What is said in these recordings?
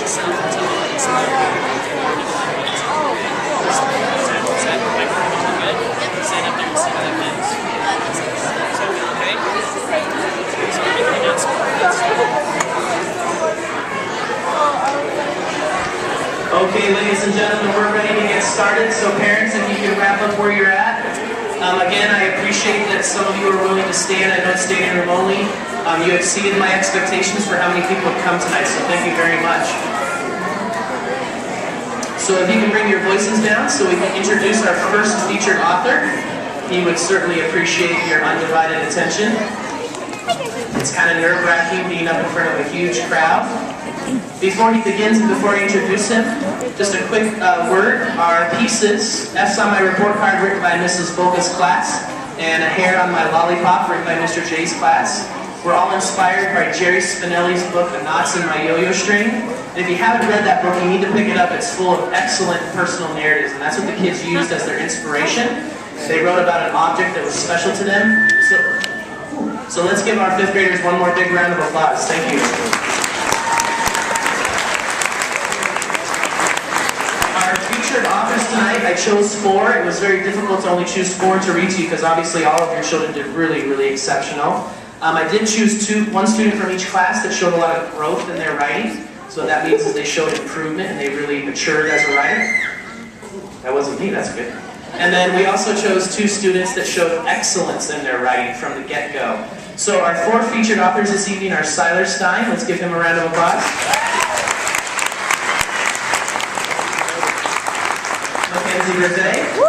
Okay, ladies and gentlemen, we're ready to get started, so parents, if you can wrap up where you're at. Again, I appreciate that some of you are willing to stand. I know it's standing room only. You exceeded my expectations for how many people have come tonight, so thank you very much. So if you can bring your voices down so we can introduce our first featured author, he would certainly appreciate your undivided attention. It's kind of nerve-wracking being up in front of a huge crowd. Before he begins and before I introduce him, just a quick word. Our pieces, F's on my report card written by Mrs. Volka's class, and a hair on my lollipop written by Mr. J's class. We're all inspired by Jerry Spinelli's book, The Knots in My Yo-Yo String. And if you haven't read that book, you need to pick it up. It's full of excellent personal narratives, and that's what the kids used as their inspiration. They wrote about an object that was special to them. So let's give our 5th graders one more big round of applause. Thank you. Our featured authors tonight, I chose 4. It was very difficult to only choose 4 to read to you because obviously all of your children did really, really exceptional. I did choose one student from each class that showed a lot of growth in their writing. So what that means is they showed improvement and they really matured as a writer. That wasn't me, that's good. And then we also chose 2 students that showed excellence in their writing from the get-go. So our 4 featured authors this evening are Siler Stein. Let's give him a round of applause. Mackenzie Grisey.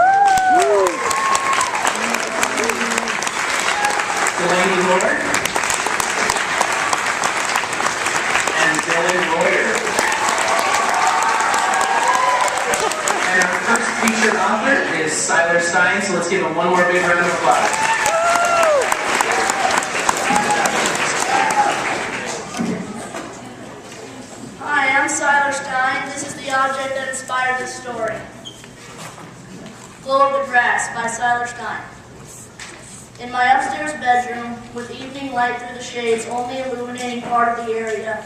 Delaney Lord. And Dylan Lawyer. And our first featured author is Siler Stein, so let's give him one more big round of applause. Hi, I'm Siler Stein. This is the object that inspired this story. Glow of the Grass by Siler Stein. In my upstairs bedroom, with evening light through the shades only illuminating part of the area,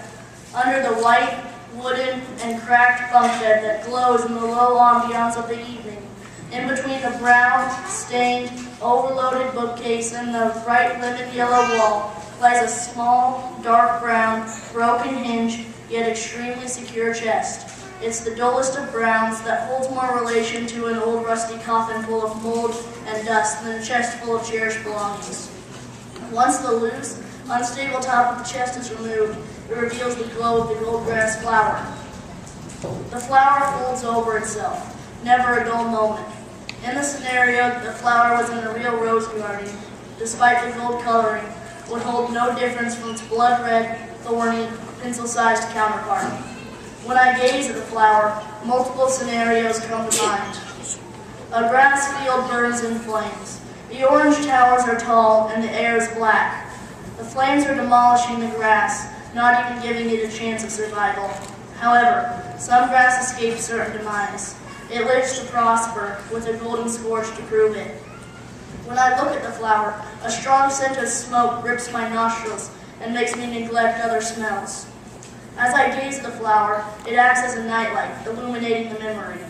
under the white, wooden, and cracked bunk bed that glows in the low ambiance of the evening, in between the brown, stained, overloaded bookcase and the bright lemon yellow wall, lies a small, dark brown, broken hinge, yet extremely secure chest. It's the dullest of browns that holds more relation to an old rusty coffin full of mold and dust than a chest full of cherished belongings. Once the loose, unstable top of the chest is removed, it reveals the glow of the gold grass flower. The flower folds over itself, never a dull moment. In the scenario, the flower was in a real rose garden, despite the gold coloring, would hold no difference from its blood-red, thorny, pencil-sized counterpart. When I gaze at the flower, multiple scenarios come to mind. A grass field burns in flames. The orange towers are tall and the air is black. The flames are demolishing the grass, not even giving it a chance of survival. However, some grass escapes certain demise. It lives to prosper, with a golden scorch to prove it. When I look at the flower, a strong scent of smoke grips my nostrils and makes me neglect other smells. As I gaze at the flower, it acts as a nightlight, illuminating the memory.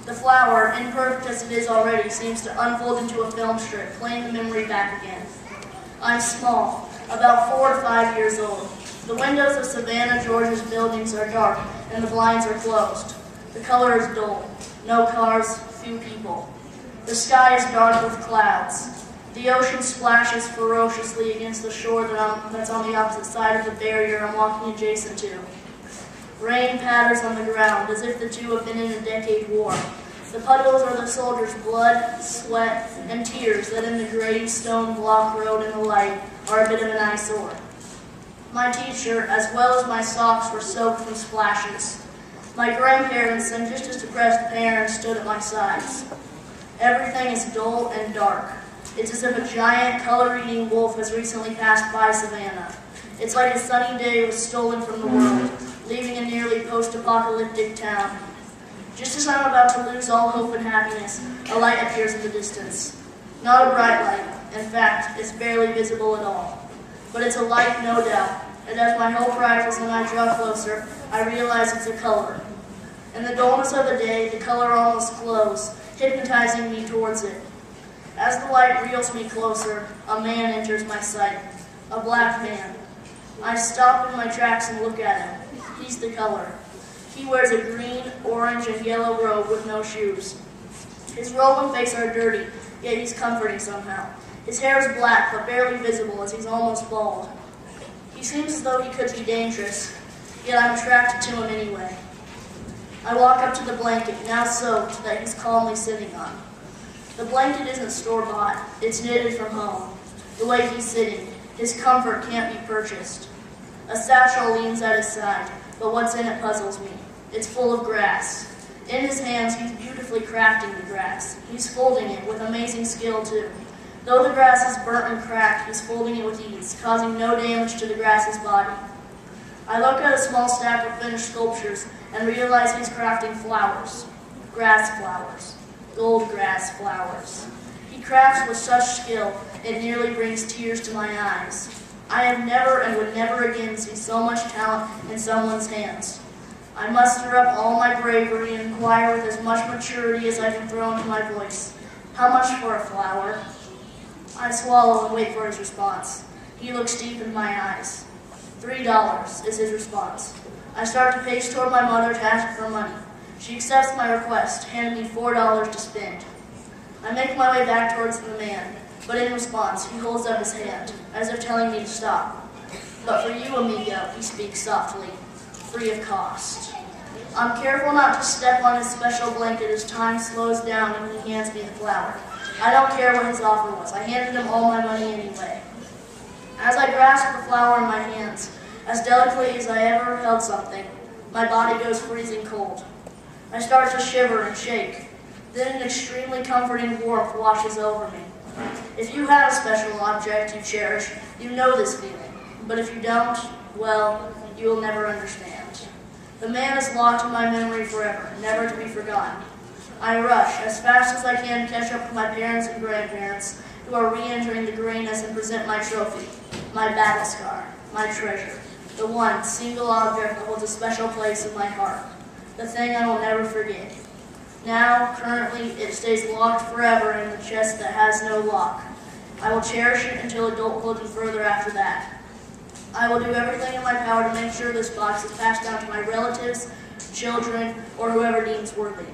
The flower, imperfect as it is already, seems to unfold into a film strip, playing the memory back again. I'm small, about 4 to 5 years old. The windows of Savannah, Georgia's buildings are dark, and the blinds are closed. The color is dull. No cars, few people. The sky is dark with clouds. The ocean splashes ferociously against the shore that's on the opposite side of the barrier I'm walking adjacent to. Rain patters on the ground as if the two have been in a decade war. The puddles are the soldiers' blood, sweat, and tears that in the gray stone block road in the light are a bit of an eyesore. My t-shirt, as well as my socks, were soaked from splashes. My grandparents and just as depressed parents stood at my sides. Everything is dull and dark. It's as if a giant, color-eating wolf has recently passed by Savannah. It's like a sunny day was stolen from the world, leaving a nearly post-apocalyptic town. Just as I'm about to lose all hope and happiness, a light appears in the distance. Not a bright light. In fact, it's barely visible at all. But it's a light, no doubt. and as my whole practice and I draw closer, I realize it's a color. In the dullness of the day, the color almost glows, hypnotizing me towards it. As the light reels me closer, a man enters my sight, a black man. I stop in my tracks and look at him. He's the color. He wears a green, orange, and yellow robe with no shoes. His robe and face are dirty, yet he's comforting somehow. His hair is black, but barely visible as he's almost bald. He seems as though he could be dangerous, yet I'm attracted to him anyway. I walk up to the blanket, now soaked, that he's calmly sitting on. The blanket isn't store-bought, it's knitted from home. The way he's sitting, his comfort can't be purchased. A satchel leans at his side, but what's in it puzzles me. It's full of grass. In his hands, he's beautifully crafting the grass. He's folding it with amazing skill, too. Though the grass is burnt and cracked, he's folding it with ease, causing no damage to the grass's body. I look at a small stack of finished sculptures and realize he's crafting flowers. Grass flowers. Gold grass flowers. He crafts with such skill, it nearly brings tears to my eyes. I have never and would never again see so much talent in someone's hands. I muster up all my bravery and inquire with as much maturity as I can throw into my voice. How much for a flower? I swallow and wait for his response. He looks deep in my eyes. $3 is his response. I start to pace toward my mother to ask for money. She accepts my request, handing me $4 to spend. I make my way back towards the man, but in response, he holds up his hand, as if telling me to stop. But for you, amigo, he speaks softly, free of cost. I'm careful not to step on his special blanket as time slows down and he hands me the flower. I don't care what his offer was. I handed him all my money anyway. As I grasp the flower in my hands, as delicately as I ever held something, my body goes freezing cold. I start to shiver and shake. Then an extremely comforting warmth washes over me. If you have a special object you cherish, you know this feeling. But if you don't, well, you will never understand. The man is locked in my memory forever, never to be forgotten. I rush as fast as I can to catch up with my parents and grandparents who are re-entering the grayness and present my trophy, my battle scar, my treasure, the one single object that holds a special place in my heart, the thing I will never forget. Now, currently, it stays locked forever in the chest that has no lock. I will cherish it until adulthood and further after that. I will do everything in my power to make sure this box is passed down to my relatives, children, or whoever deems worthy.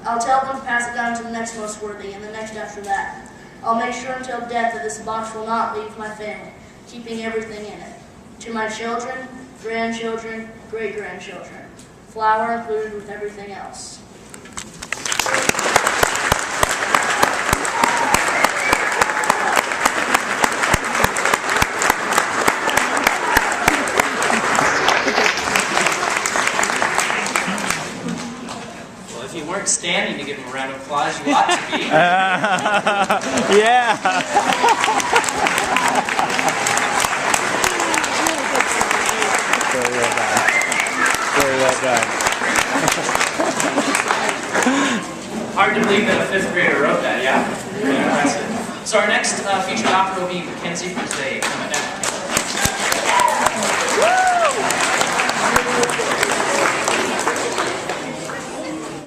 I'll tell them to pass it down to the next most worthy and the next after that. I'll make sure until death that this box will not leave my family, keeping everything in it. To my children, grandchildren, great-grandchildren. Flour included with everything else. If you weren't standing to give him a round of applause, you ought to be. Yeah. Very well done. Very well done. Hard to believe that a fifth grader wrote that, yeah? Pretty impressive. So our next featured author will be Mackenzie Crusade.